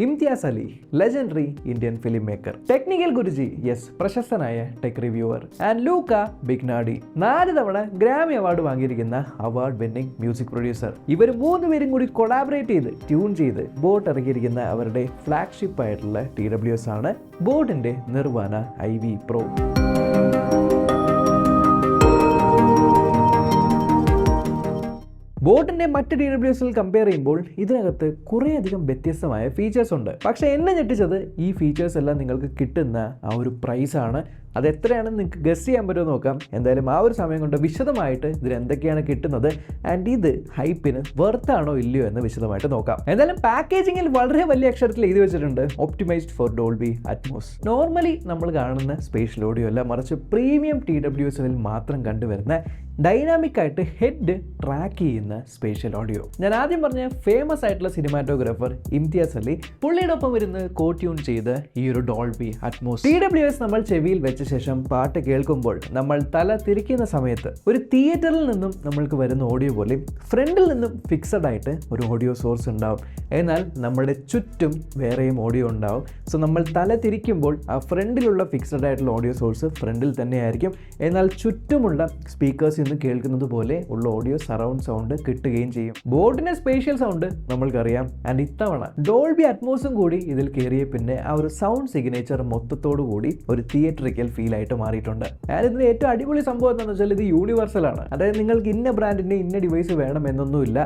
Imtiaz Ali, legendary Indian film maker. Technical Guruji, yes, പ്രശസ്തനായ tech reviewer. And Luca Bignardi, 4 തവണ Grammy award വാങ്ങിയിരിക്കുന്ന award winning music producer. ഇവർ 3 പേരും കൂടി കൊളാബറേറ്റ് ചെയ്ത് ട്യൂൺ ചെയ്ത് ബോട്ട് ഇറക്കിയിരിക്കുന്ന അവരുടെ ഫ്ലാഗ്ഷിപ്പ് ആയിട്ടുള്ള TWS ആണ് ബോട്ടിന്റെ നിർവാന IV Pro. ബോട്ടിന്റെ മറ്റ് TWSൽ കമ്പയർ ചെയ്യുമ്പോൾ ഇതിനകത്ത് കുറേയധികം വ്യത്യസ്തമായ ഫീച്ചേഴ്സ് ഉണ്ട്. പക്ഷേ എന്നെ ഞെട്ടിച്ചത് ഈ ഫീച്ചേഴ്സ് എല്ലാം നിങ്ങൾക്ക് കിട്ടുന്ന ആ ഒരു പ്രൈസാണ്. അത് എത്രയാണെന്ന് നിങ്ങൾക്ക് ഗസ് ചെയ്യാൻ പറ്റുമോ നോക്കാം. എന്തായാലും ആ ഒരു സമയം കൊണ്ട് വിശദമായിട്ട് ഇതിൽ എന്തൊക്കെയാണ് കിട്ടുന്നത് ആൻഡ് ഇത് ഹൈപ്പിന് വെർത്താണോ ഇല്ലയോ എന്ന് വിശദമായിട്ട് നോക്കാം. എന്തായാലും പാക്കേജിങ്ങിൽ വളരെ വലിയ അക്ഷരത്തിൽ എഴുതി വെച്ചിട്ടുണ്ട് optimised for Dolby Atmos. Normally നമ്മൾ കാണുന്ന സ്പേഷ്യൽ ഓഡിയോ അല്ല, മറിച്ച് പ്രീമിയം TWSൽ മാത്രം കണ്ടുവരുന്ന ഡൈനാമിക് ആയിട്ട് ഹെഡ് ട്രാക്ക് ചെയ്യുന്ന സ്പേഷ്യൽ ഓഡിയോ. ഞാൻ ആദ്യം പറഞ്ഞ ഫേമസ് ആയിട്ടുള്ള സിനിമാറ്റോഗ്രാഫർ ഇംതിയാസ് അലി, പുള്ളിയുടെ ഒപ്പം ഇരുന്ന് കോട്യൂൺ ചെയ്ത് ഈ ഒരു ഡോൾബി അറ്റ്മോസ് TWS നമ്മൾ ചെവിയിൽ വെച്ച ശേഷം പാട്ട് കേൾക്കുമ്പോൾ നമ്മൾ തല തിരിക്കുന്ന സമയത്ത് ഒരു തിയേറ്ററിൽ നിന്നും നമ്മൾക്ക് വരുന്ന ഓഡിയോ പോലെ ഫ്രണ്ടിൽ നിന്നും ഫിക്സഡ് ആയിട്ട് ഒരു ഓഡിയോ സോഴ്സ് ഉണ്ടാവും. എന്നാൽ നമ്മുടെ ചുറ്റും വേറെയും ഓഡിയോ ഉണ്ടാവും. സോ നമ്മൾ തല തിരിക്കുമ്പോൾ ആ ഫ്രണ്ടിലുള്ള ഫിക്സഡ് ആയിട്ടുള്ള ഓഡിയോ സോഴ്സ് ഫ്രണ്ടിൽ തന്നെയായിരിക്കും. എന്നാൽ ചുറ്റുമുള്ള സ്പീക്കേഴ്സ് നിന്ന് കേൾക്കുന്നത് പോലെ ഉള്ള ഓഡിയോ സറൗണ്ട് സൗണ്ട് കിട്ടുകയും ചെയ്യും. ബോട്ടിന്റെ സ്പേഷ്യൽ സൗണ്ട് നമ്മൾക്കറിയാം. ആൻഡ് ഇത്തവണ ഡോൾബി അറ്റ്മോസും കൂടി ഇതിൽ കയറിയ പിന്നെ ആ ഒരു സൗണ്ട് സിഗ്നേച്ചർ മൊത്തത്തോടു കൂടി ഒരു തിയേറ്ററിക്കൽ ഫീൽ ആയിട്ട് മാറിയിട്ടുണ്ട്. ആൻഡ് ഇതിന്റെ ഏറ്റവും അടിപൊളി സംഭവം എന്താണെന്ന് വെച്ചാൽ ഇത് യൂണിവേഴ്സൽ ആണ്. അതായത് നിങ്ങൾക്ക് ഇന്ന ബ്രാൻഡിന്റെ ഇന്ന ഡിവൈസ് വേണം എന്നൊന്നുമില്ല.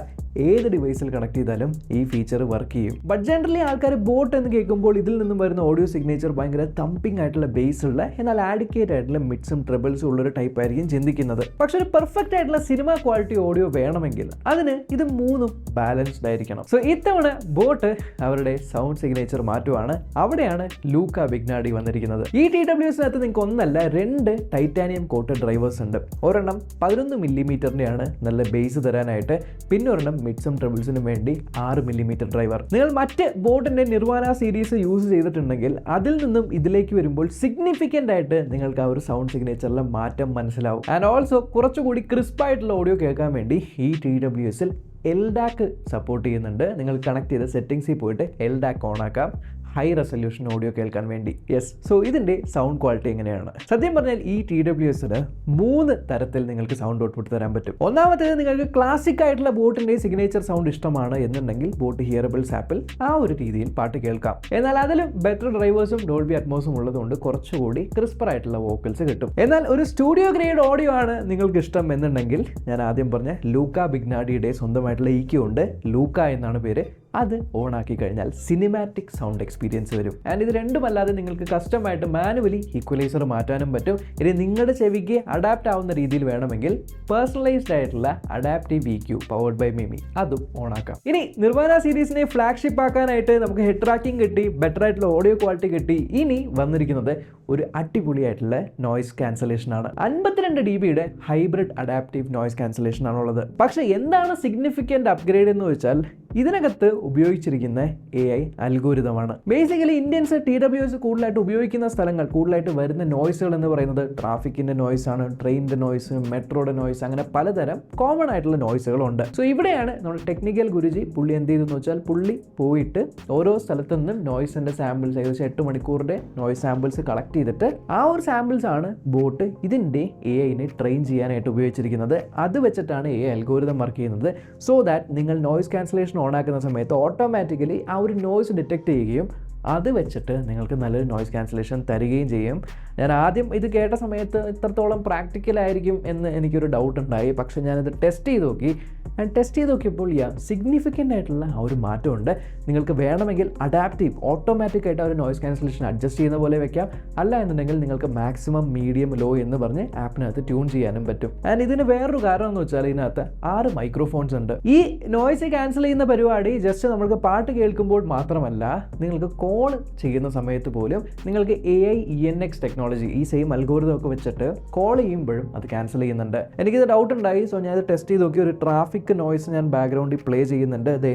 ഏത് ഡിവൈസിൽ കണക്ട് ചെയ്താലും ഈ ഫീച്ചർ വർക്ക് ചെയ്യും. ബട്ട് ജനറലി ആൾക്കാർ ബോട്ട് എന്ന് കേൾക്കുമ്പോൾ ഇതിൽ നിന്നും വരുന്ന ഓഡിയോ സിഗ്നേച്ചർ ഭയങ്കര തമ്പിങ് ആയിട്ടുള്ള ബേസ് ഉള്ള എന്നാൽ ആഡിക്കേറ്റ് ആയിട്ടുള്ള മിഡ്സും ട്രിബിൾസും ഉള്ളൊരു ടൈപ്പ് ആയിരിക്കും ചിന്തിക്കുന്നത്. പക്ഷെ ഒരു പെർഫെക്റ്റ് ആയിട്ടുള്ള സിനിമ ക്വാളിറ്റി ഓഡിയോ വേണമെങ്കിൽ അതിന് ഇത് 3ഉം ബാലൻസ്ഡ് ആയിരിക്കണം. സോ ഇത്തവണ ബോട്ട് അവരുടെ സൗണ്ട് സിഗ്നേച്ചർ മാറ്റുവാണ്. അവിടെയാണ് ലൂക്ക ബിഗ്നാഡി വന്നിരിക്കുന്നത്. ഈ TWSനകത്ത് നിങ്ങൾക്ക് ഒന്നല്ല 2 ടൈറ്റാനിയം കോട്ടഡ് ഡ്രൈവേഴ്സ് ഉണ്ട്. ഒരെണ്ണം 11 മില്ലിമീറ്ററിന്റെയാണ് നല്ല ബേസ് തരാനായിട്ട്, പിന്നെ ഒരെണ്ണം മിഡ്സും ട്രിബിൾസിനും വേണ്ടി 6 മില്ലിമീറ്റർ ഡ്രൈവർ. നിങ്ങൾ മറ്റ് ബോട്ടിന്റെ നിർവാന സീരീസ് യൂസ് ചെയ്തിട്ടുണ്ടെങ്കിൽ അതിൽ നിന്നും ഇതിലേക്ക് വരുമ്പോൾ സിഗ്നിഫിക്കന്റ് ആയിട്ട് നിങ്ങൾക്ക് ആ ഒരു സൗണ്ട് സിഗ്നേച്ചറിലെ മാറ്റം മനസ്സിലാവും. ആൻഡ് ഓൾസോ കുറച്ചുകൂടി ക്രിസ്പ് ആയിട്ടുള്ള ഓഡിയോ കേൾക്കാൻ വേണ്ടി ഈ TWSൽ LDAC സപ്പോർട്ട് ചെയ്യുന്നുണ്ട്. നിങ്ങൾ കണക്ട് ചെയ്ത സെറ്റിംഗ്സിൽ പോയിട്ട് LDAC ഓൺ ആക്കാം, ഹൈ റെസൊല്യൂഷൻ ഓഡിയോ കേൾക്കാൻ വേണ്ടി. യെസ്, സോ ഇതിൻ്റെ സൗണ്ട് ക്വാളിറ്റി എങ്ങനെയാണ്? സത്യം പറഞ്ഞാൽ ഈ TWSന് 3 തരത്തിൽ നിങ്ങൾക്ക് സൗണ്ട് ഔട്ട്പുട്ട് തരാൻ പറ്റും. ഒന്നാമത്തേത്, നിങ്ങൾക്ക് ക്ലാസിക് ആയിട്ടുള്ള ബോട്ടിൻ്റെ സിഗ്നേച്ചർ സൗണ്ട് ഇഷ്ടമാണ് എന്നുണ്ടെങ്കിൽ ബോട്ട് ഹിയറബിൾസ് ആപ്പിൽ ആ ഒരു രീതിയിൽ പാട്ട് കേൾക്കാം. എന്നാൽ അതിലും ബെറ്റർ ഡ്രൈവേഴ്സും ഡോൾബി അറ്റ്മോസും ഉള്ളതുകൊണ്ട് കുറച്ചുകൂടി ക്രിസ്പർ ആയിട്ടുള്ള വോക്കൽസ് കിട്ടും. എന്നാൽ ഒരു സ്റ്റുഡിയോ ഗ്രേഡ് ഓഡിയോ ആണ് നിങ്ങൾക്ക് ഇഷ്ടം എന്നുണ്ടെങ്കിൽ ഞാൻ ആദ്യം പറഞ്ഞ ലൂക്ക ബിഗ്നാഡിയുടെ സ്വന്തമായിട്ടുള്ള EQ ഉണ്ട്, ലൂക്ക എന്നാണ് പേര്. അത് ഓൺ ആക്കി കഴിഞ്ഞാൽ സിനിമാറ്റിക് സൗണ്ട് എക്സ്പീരിയൻസ് വരും. ആൻഡ് ഇത് രണ്ടുമല്ലാതെ നിങ്ങൾക്ക് കസ്റ്റമായിട്ട് മാനുവലി ഈക്വലൈസർ മാറ്റാനും പറ്റും. ഇനി നിങ്ങളുടെ ചെവിക്ക് അഡാപ്റ്റ് ആവുന്ന രീതിയിൽ വേണമെങ്കിൽ പേഴ്സണലൈസ്ഡ് ആയിട്ടുള്ള അഡാപ്റ്റീവ് EQ പവർഡ് ബൈ മിമി അതും ഓൺ ആക്കാം. ഇനി നിർവാന സീരീസിനെ ഫ്ലാഗ്ഷിപ്പ് ആക്കാനായിട്ട് നമുക്ക് ഹെഡ് ട്രാക്കിംഗ് കിട്ടി, ബെറ്റർ ആയിട്ടുള്ള ഓഡിയോ ക്വാളിറ്റി കിട്ടി. ഇനി വന്നിരിക്കുന്നത് ഒരു അടിപൊളിയായിട്ടുള്ള നോയ്സ് ക്യാൻസലേഷൻ ആണ്. 52 dBയുടെ ഹൈബ്രിഡ് അഡാപ്റ്റീവ് നോയ്സ് ക്യാൻസലേഷൻ ആണുള്ളത്. പക്ഷേ എന്താണ് സിഗ്നിഫിക്കന്റ് അപ്ഗ്രേഡ് എന്ന് വെച്ചാൽ ഇതിനകത്ത് ഉപയോഗിച്ചിരിക്കുന്ന AI അൽഗോരിതമാണ്. ബേസിക്കലി ഇന്ത്യൻസ് TWS കൂടുതലായിട്ട് ഉപയോഗിക്കുന്ന സ്ഥലങ്ങൾ, കൂടുതലായിട്ട് വരുന്ന നോയ്സുകൾ എന്ന് പറയുന്നത് ട്രാഫിക്കിന്റെ നോയ്സ് ആണ്, ട്രെയിനിന്റെ നോയ്സ്, മെട്രോയുടെ നോയ്സ്, അങ്ങനെ പലതരം കോമൺ ആയിട്ടുള്ള നോയ്സുകളുണ്ട്. സോ ഇവിടെയാണ് നമ്മൾ ടെക്നിക്കൽ ഗുരുജി പുള്ളി എന്ത് ചെയ്തെന്ന് വെച്ചാൽ പുള്ളി പോയിട്ട് ഓരോ സ്ഥലത്തു നിന്നും നോയ്സിന്റെ സാമ്പിൾസ്, ഏകദേശം 8 മണിക്കൂറിന്റെ നോയ്സ് സാമ്പിൾസ് കളക്ട് ചെയ്തിട്ട് ആ ഒരു സാമ്പിൾസ് ആണ് ബോട്ട് ഇതിന്റെ AIനെ ട്രെയിൻ ചെയ്യാനായിട്ട് ഉപയോഗിച്ചിരിക്കുന്നത്. അത് വെച്ചിട്ടാണ് AI അൽഗോരിതം വർക്ക് ചെയ്യുന്നത്. സോ ദാറ്റ് നിങ്ങൾ നോയ്സ് ക്യാൻസലേഷൻ ഓൺ ആക്കുന്ന സമയത്ത് ഓട്ടോമാറ്റിക്കലി ആ ഒരു നോയ്സ് ഡിറ്റക്ട് ചെയ്യുകയും അത് വെച്ചിട്ട് നിങ്ങൾക്ക് നല്ലൊരു നോയ്സ് ക്യാൻസലേഷൻ തരികയും ചെയ്യും. ഞാൻ ആദ്യം ഇത് കേട്ട സമയത്ത് ഇത്രത്തോളം പ്രാക്ടിക്കലായിരിക്കും എന്ന് എനിക്കൊരു ഡൗട്ട് ഉണ്ടായി. പക്ഷേ ഞാനിത് ടെസ്റ്റ് ചെയ്ത് നോക്കി. ഞാൻ ടെസ്റ്റ് ചെയ്ത് നോക്കിയപ്പോൾ സിഗ്നിഫിക്കൻ്റ് ആയിട്ടുള്ള ആ ഒരു മാറ്റമുണ്ട്. നിങ്ങൾക്ക് വേണമെങ്കിൽ അഡാപ്റ്റീവ് ഓട്ടോമാറ്റിക്കായിട്ട് ആ ഒരു നോയ്സ് ക്യാൻസലേഷൻ അഡ്ജസ്റ്റ് ചെയ്യുന്ന പോലെ വെക്കാം. അല്ല എന്നുണ്ടെങ്കിൽ നിങ്ങൾക്ക് മാക്സിമം, മീഡിയം, ലോ എന്ന് പറഞ്ഞ് ആപ്പിനകത്ത് ട്യൂൺ ചെയ്യാനും പറ്റും. ആൻഡ് ഇതിന് വേറൊരു കാരണം എന്ന് വെച്ചാൽ ഇതിനകത്ത് 6 മൈക്രോഫോൺസ് ഉണ്ട്. ഈ നോയ്സ് ക്യാൻസൽ ചെയ്യുന്ന പരിപാടി ജസ്റ്റ് നമ്മൾക്ക് പാട്ട് കേൾക്കുമ്പോൾ മാത്രമല്ല, നിങ്ങൾക്ക് കോൾ ചെയ്യുന്ന സമയത്ത് പോലും നിങ്ങൾക്ക് AI ENX ടെക്നോളജി, ഈ സെയിം അൽഗോരിതം ഒക്കെ വെച്ചിട്ട് കോൾ ചെയ്യുമ്പോഴും അത് ക്യാൻസൽ ചെയ്യുന്നുണ്ട്. എനിക്കിത് ഡൗട്ട് ഉണ്ടായി. സോ ഞാനത് ടെസ്റ്റ് ചെയ്ത് നോക്കി. ഒരു ട്രാഫിക് നോയ്സ് ഞാൻ ബാക്ക്ഗ്രൗണ്ടിൽ പ്ലേ ചെയ്യുന്നുണ്ട്. അതെ,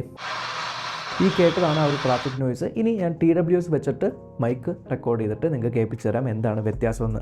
ഈ കേട്ടതാണ് ആ ഒരു ട്രാഫിക് നോയ്സ്. ഇനി ഞാൻ TWS വെച്ചിട്ട് മൈക്ക് റെക്കോർഡ് ചെയ്തിട്ട് നിങ്ങൾക്ക് കേൾപ്പിച്ചു തരാം എന്താണ് വ്യത്യാസമെന്ന്.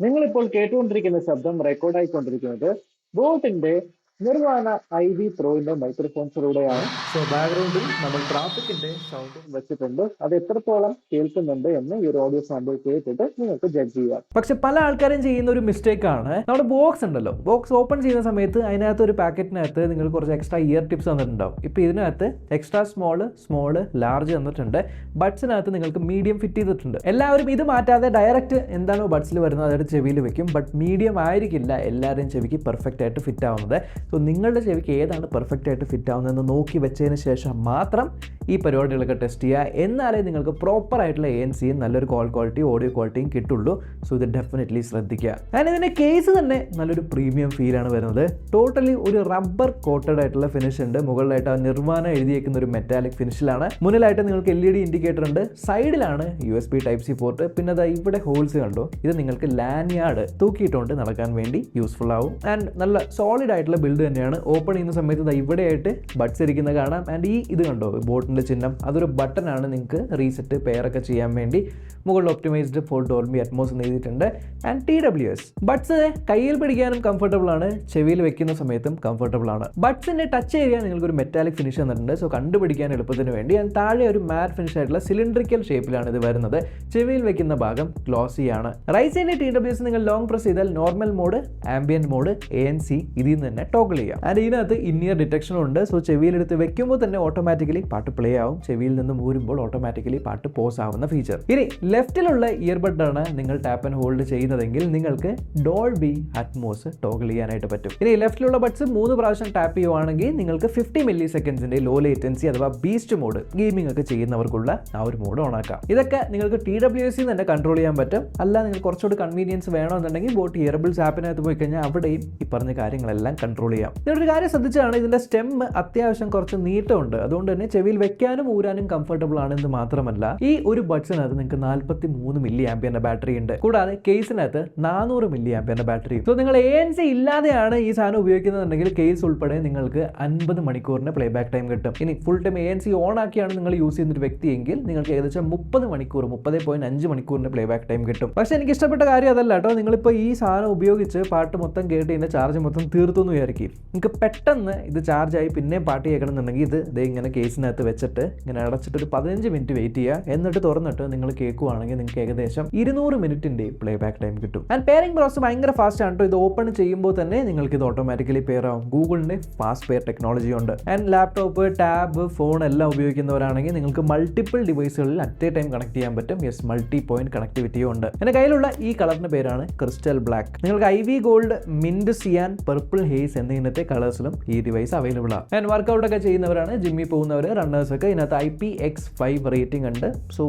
നിങ്ങളിപ്പോൾ കേട്ടുകൊണ്ടിരിക്കുന്ന ശബ്ദം റെക്കോർഡായിക്കൊണ്ടിരിക്കുന്നത് ബോട്ടിന്റെ നിർവാണ IV പ്രോയുടെ മൈക്രോഫോൺസിലൂടെയാണ് സോ ബാക്ക്ഗ്രൗണ്ടിൽ നമ്മൾ ട്രാഫിക്കിന്റെ സൗണ്ട് വെച്ചിട്ടുണ്ട്. അത് എത്രത്തോളം കേൾക്കുന്നുണ്ട് എന്ന് ഈ ഒരു ഓഡിയോ സാമ്പിൾ കേട്ടിട്ട് നിങ്ങൾക്ക് ജഡ്ജ് ചെയ്യാം. പക്ഷെ പല ആൾക്കാരും ചെയ്യുന്ന ഒരു മിസ്റ്റേക്ക് ആണ്, നമ്മുടെ ബോക്സ് ഉണ്ടല്ലോ, ബോക്സ് ഓപ്പൺ ചെയ്യുന്ന സമയത്ത് അതിനകത്ത് ഒരു പാക്കറ്റിനകത്ത് നിങ്ങൾ കുറച്ച് എക്സ്ട്രാ ഇയർ ടിപ്സ് തന്നിട്ടുണ്ടാവും. ഇപ്പോൾ ഇതിനകത്ത് എക്സ്ട്രാ സ്മോള് ലാർജ് തന്നിട്ടുണ്ട്. ബഡ്സിനകത്ത് നിങ്ങൾക്ക് മീഡിയം ഫിറ്റ് ചെയ്തിട്ടുണ്ട്. എല്ലാവരും ഇത് മാറ്റാതെ ഡയറക്റ്റ് എന്താണോ ബഡ്സിൽ വരുന്നത് അതെടുത്ത് ചെവിയിൽ വെക്കും. ബട്ട് മീഡിയം ആയിരിക്കില്ല എല്ലാവരുടെയും ചെവിക്ക് പെർഫെക്റ്റ് ആയിട്ട് ഫിറ്റ് ആവുന്നത്. സോ നിങ്ങളുടെ ചെവിക്ക് ഏതാണ് പെർഫെക്റ്റ് ആയിട്ട് ഫിറ്റ് ആവുന്നതെന്ന് നോക്കി വെച്ചതിന് ശേഷം മാത്രം ഈ പരിപാടികളൊക്കെ ടെസ്റ്റ് ചെയ്യുക. എന്നാലേ നിങ്ങൾക്ക് പ്രോപ്പർ ആയിട്ടുള്ള ANC നല്ലൊരു കോൾ ക്വാളിറ്റി ഓഡിയോ ക്വാളിറ്റിയും കിട്ടുള്ളൂ. സോ ഇത് ഡെഫിനറ്റ്ലി ശ്രദ്ധിക്കുക. ഞാൻ ഇതിൻ്റെ കേസ് തന്നെ നല്ലൊരു പ്രീമിയം ഫീലാണ് വരുന്നത്. ടോട്ടലി ഒരു റബ്ബർ കോട്ടഡ് ആയിട്ടുള്ള ഫിനിഷ് ഉണ്ട്. മുകളിലായിട്ട് ആ നിർവാണ എഴുതിയേക്കുന്ന ഒരു മെറ്റാലിക് ഫിനിഷിലാണ്. മുന്നിലായിട്ട് നിങ്ങൾക്ക് LED ഇൻഡിക്കേറ്റർ ഉണ്ട്. സൈഡിലാണ് USB Type-C പോർട്ട്. പിന്നെ അതാ ഇവിടെ ഹോൾസ് കണ്ടോ, ഇത് നിങ്ങൾക്ക് ലാൻയാർഡ് തൂക്കിയിട്ടുകൊണ്ട് നടക്കാൻ വേണ്ടി യൂസ്ഫുൾ ആവും. ആൻഡ് നല്ല സോളിഡ് ആയിട്ടുള്ള ബിൽഡ് തന്നെയാണ്. ഓപ്പൺ ചെയ്യുന്ന സമയത്ത് ഇവിടെയായിട്ട് ബഡ്സ് ഇരിക്കുന്നത് കാണാം. ആൻഡ് ഈ ഇത് കണ്ടോ ബോട്ടിൻ്റെ ചിഹ്നം, അതൊരു ബട്ടനാണ് നിങ്ങൾക്ക് റീസെറ്റ് പെയറൊക്കെ ചെയ്യാൻ വേണ്ടി. മുകളിൽ ഒപ്റ്റിമൈസ്ഡ് ഫോർ ഡോൾബി അറ്റ്മോസ് എന്ന് എഴുതിയിട്ടുണ്ട്. ആൻഡ് TWS ബഡ്സ് കയ്യിൽ പിടിക്കാനും കംഫർട്ടബിൾ ആണ്, ചെവിയിൽ വെക്കുന്ന സമയത്തും കംഫർട്ടബിൾ ആണ്. ബഡ്സിന്റെ ടച്ച് ഏരിയ നിങ്ങൾക്ക് ഒരു മെറ്റാലിക് ഫിനിഷ് തന്നിട്ടുണ്ട്. സോ കണ്ടുപിടിക്കാൻ എളുപ്പത്തിന് വേണ്ടി. ആൻഡ് താഴെ ഒരു മാറ്റ് ഫിനിഷ് ആയിട്ടുള്ള സിലിണ്ടറിക്കൽ ഷേപ്പിലാണ് ഇത് വരുന്നത്. ചെവിയിൽ വെക്കുന്ന ഭാഗം ഗ്ലോസി ആണ്. റൈറ്റ് സൈഡിന്റെ TWS നിങ്ങൾ ലോങ് പ്രസ് ചെയ്താൽ normal mode, ambient mode, ANC ഇതിൽ നിന്ന് തന്നെ ടോഗിൾ ചെയ്യാം. ആൻഡ് ഇതിനകത്ത് ഇന്നിയർ ഡിറ്റക്ഷനും ഉണ്ട്. സോ ചെവിയിലെടുത്ത് വെക്കുമ്പോൾ തന്നെ ഓട്ടോമാറ്റിക്കലി പാട്ട് പ്ലേ ആവും. ചെവിയിൽ നിന്ന് ഊരുമ്പോൾ ഓട്ടോമാറ്റിക്കലി പാട്ട് പോസ് ആവുന്ന ഫീച്ചർ. ഇനി ലെഫ്റ്റിലുള്ള ഇയർബഡ് ആണ് നിങ്ങൾ ടാപ്പ് ആൻഡ് ഹോൾഡ് ചെയ്യുന്നതെങ്കിൽ നിങ്ങൾക്ക് ഡോൾബി അറ്റ്മോസ് ടോഗിൾ ചെയ്യാനായിട്ട് പറ്റും. ഇനി ലെഫ്റ്റിലുള്ള ബഡ്സ് 3 പ്രാവശ്യം ടാപ്പ് ചെയ്യുവാണെങ്കിൽ നിങ്ങൾക്ക് 50 മില്ലി സെക്കൻഡ്സിന്റെ ലോ ലേറ്റൻസി അഥവാ ബീസ്റ്റ് മോഡ്, ഗെയിമിംഗ് ഒക്കെ ചെയ്യുന്നവർക്കുള്ള ആ ഒരു മോഡ് ഓൺ ആക്കാം. ഇതൊക്കെ നിങ്ങൾക്ക് TWS തന്നെ കൺട്രോൾ ചെയ്യാൻ പറ്റും. അല്ല നിങ്ങൾ കുറച്ചുകൂടി കൺവീനിയൻസ് വേണമെന്നുണ്ടെങ്കിൽ ബോട്ട് ഇയർബിൾസ് ആപ്പിനകത്ത് പോയി കഴിഞ്ഞാൽ അവിടെയും ഈ പറഞ്ഞ കാര്യങ്ങളെല്ലാം കൺട്രോൾ ചെയ്യാം. ഇതിനൊരു കാര്യം ശ്രദ്ധിച്ചാണ്, ഇതിന്റെ സ്റ്റെം അത്യാവശ്യം കുറച്ച് നീട്ടമുണ്ട്. അതുകൊണ്ട് തന്നെ ചെവിയിൽ വെക്കാനും ഊരാനും കംഫർട്ടബിൾ ആണെന്ന് മാത്രമല്ല, ഈ ഒരു ബഡ്സിനകത്ത് നിങ്ങൾക്ക് 43 മില്ലി ആംപിയറിന്റെ ബാറ്ററി ഉണ്ട്. കൂടാതെ കേസിനകത്ത് 400 മില്ലി ആംപിയറിന്റെ ബാറ്ററി. സോ നിങ്ങൾ ANC ഇല്ലാതെയാണ് ഈ സാധനം ഉപയോഗിക്കുന്നുണ്ടെങ്കിൽ കേസ് ഉൾപ്പെടെ നിങ്ങൾക്ക് 50 മണിക്കൂറിന് പ്ലേ ബാക്ക് ടൈം കിട്ടും. ഇനി ഫുൾ ടൈം ANC ഓൺ ആക്കിയാണ് നിങ്ങൾ യൂസ് ചെയ്യുന്ന ഒരു വ്യക്തിയെങ്കിൽ നിങ്ങൾക്ക് ഏകദേശം 30.5 മണിക്കൂറിന്റെ പ്ലേ ബാക്ക് ടൈം കിട്ടും. പക്ഷെ എനിക്ക് ഇഷ്ടപ്പെട്ട കാര്യം അതല്ല കേട്ടോ. നിങ്ങളിപ്പോൾ ഈ സാധനം ഉപയോഗിച്ച് പാട്ട് മൊത്തം കേട്ട് ഇതിന്റെ ചാർജ് മൊത്തം തീർത്തു വിചാരിക്കും. നിങ്ങൾക്ക് പെട്ടെന്ന് ഇത് ചാർജ് ആയി പിന്നെ പാട്ട് കേൾക്കണമെന്നുണ്ടെങ്കിൽ ഇത് ഇങ്ങനെ കേസിനകത്ത് വെച്ചിട്ട് ഇങ്ങനെ അടച്ചിട്ട് ഒരു 15 മിനിറ്റ് വെയിറ്റ് ചെയ്യുക. എന്നിട്ട് തുറന്നിട്ട് നിങ്ങൾ കേൾക്കുവാണെങ്കിൽ നിങ്ങൾക്ക് ഏകദേശം 200 മിനിറ്റിന്റെ പ്ലേ ബാക്ക് ടൈം കിട്ടും. ആൻഡ് പെയറിംഗ് പ്രോസസ് ഭയങ്കര ഫാസ്റ്റ് ആണ് കേട്ടോ. ഇത് ഓപ്പൺ ചെയ്യുമ്പോൾ തന്നെ നിങ്ങൾക്ക് ഇത് ഓട്ടോമാറ്റിക്കലി പെയർ ആവും. ഗൂഗിളിന്റെ ഫാസ്റ്റ് പെയർ ടെക്നോളജി ഉണ്ട്. ആൻഡ് ലാപ്ടോപ്പ്, ടാബ്, ഫോൺ എല്ലാം ഉപയോഗിക്കുന്നവരാണെങ്കിൽ നിങ്ങൾക്ക് മൾട്ടിപ്പിൾ ഡിവൈസുകളിൽ അറ്റ് എ ടൈം കണക്ട് ചെയ്യാൻ പറ്റും. യെസ്, മൾട്ടി പോയിന്റ് കണക്ടിവിറ്റിയും ഉണ്ട്. എൻ്റെ കയ്യിലുള്ള ഈ കളറിന്റെ പേരാണ് ക്രിസ്റ്റൽ ബ്ലാക്ക്. നിങ്ങൾക്ക് IV ഗോൾഡ്, മിന്റ്, സിയാൻ, പർപ്പിൾ ഹേസ് എന്നിങ്ങനത്തെ കളേഴ്സിലും ഈ ഡിവൈസ് അവൈലബിൾ ആണ്. ആൻഡ് വർക്കൗട്ട് ഒക്കെ ചെയ്യുന്നവരാണ്, ജിമ്മിൽ പോകുന്നവർ, റണ്ണേഴ്സ് ഒക്കെ ഇതിനകത്ത് IPX5 റേറ്റിംഗ് ഉണ്ട്. So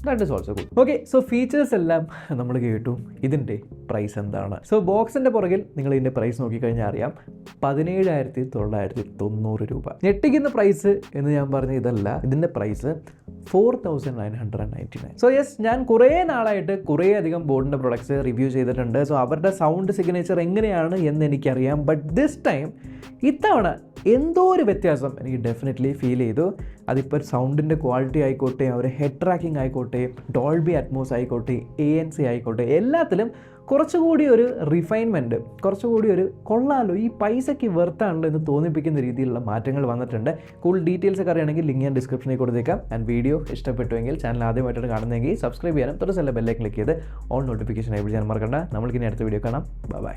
that is also good. Okay, so features എല്ലാം നമ്മൾ കേട്ടു. ഇതിൻ്റെ പ്രൈസ് എന്താണ്? സോ ബോക്സിൻ്റെ പുറകിൽ നിങ്ങൾ ഇതിൻ്റെ പ്രൈസ് നോക്കിക്കഴിഞ്ഞാൽ അറിയാം, 17,990 രൂപ. ഞെട്ടിക്കുന്ന പ്രൈസ് എന്ന് ഞാൻ പറഞ്ഞ ഇതല്ല, ഇതിൻ്റെ പ്രൈസ് 4,999. സോ യെസ്, ഞാൻ കുറേ നാളായിട്ട് കുറേ അധികം ബോർഡിൻ്റെ പ്രൊഡക്ട്സ് റിവ്യൂ ചെയ്തിട്ടുണ്ട്. സോ അവരുടെ സൗണ്ട് സിഗ്നേച്ചർ എങ്ങനെയാണ് എന്ന് എനിക്കറിയാം. ബട്ട് ദിസ് ടൈം ഇത്തവണ എന്തോ ഒരു വ്യത്യാസം എനിക്ക് ഡെഫിനറ്റ്ലി ഫീൽ ചെയ്തു. അതിപ്പോൾ സൗണ്ടിൻ്റെ ക്വാളിറ്റി ആയിക്കോട്ടെ, ഒരു ഹെഡ് ട്രാക്കിംഗ് ആയിക്കോട്ടെ, ഡോൾബി അറ്റ്മോസ് ആയിക്കോട്ടെ, ANC ആയിക്കോട്ടെ, എല്ലാത്തിലും കുറച്ചുകൂടി ഒരു റിഫൈൻമെൻറ്റ്, കുറച്ചുകൂടി ഒരു കൊള്ളാലോ, ഈ പൈസയ്ക്ക് വെർത്താണല്ലോ എന്ന് തോന്നിപ്പിക്കുന്ന രീതിയിലുള്ള മാറ്റങ്ങൾ വന്നിട്ടുണ്ട്. കൂടുതൽ ഡീറ്റെയിൽസ് ഒക്കെ അറിയണമെങ്കിൽ ലിങ്ക് ഞാൻ ഡിസ്ക്രിപ്ഷനിൽ കൊടുത്തേക്കാം. ആൻഡ് വീഡിയോ ഇഷ്ടപ്പെട്ടുവെങ്കിൽ ചാനൽ ആദ്യമായിട്ടാണ് കാണുന്നതെങ്കിൽ സബ്സ്ക്രൈബ് ചെയ്യാനും തൊട്ട് ബെല്ലേക്ക് ക്ലിക്ക് ചെയ്ത് ഓൺ നോട്ടിഫിക്കേഷൻ എനേബിൾ ചെയ്യാൻ മറക്കണ്ട. നമ്മൾക്കിനി അടുത്ത വീഡിയോ കാണാം. ബൈ.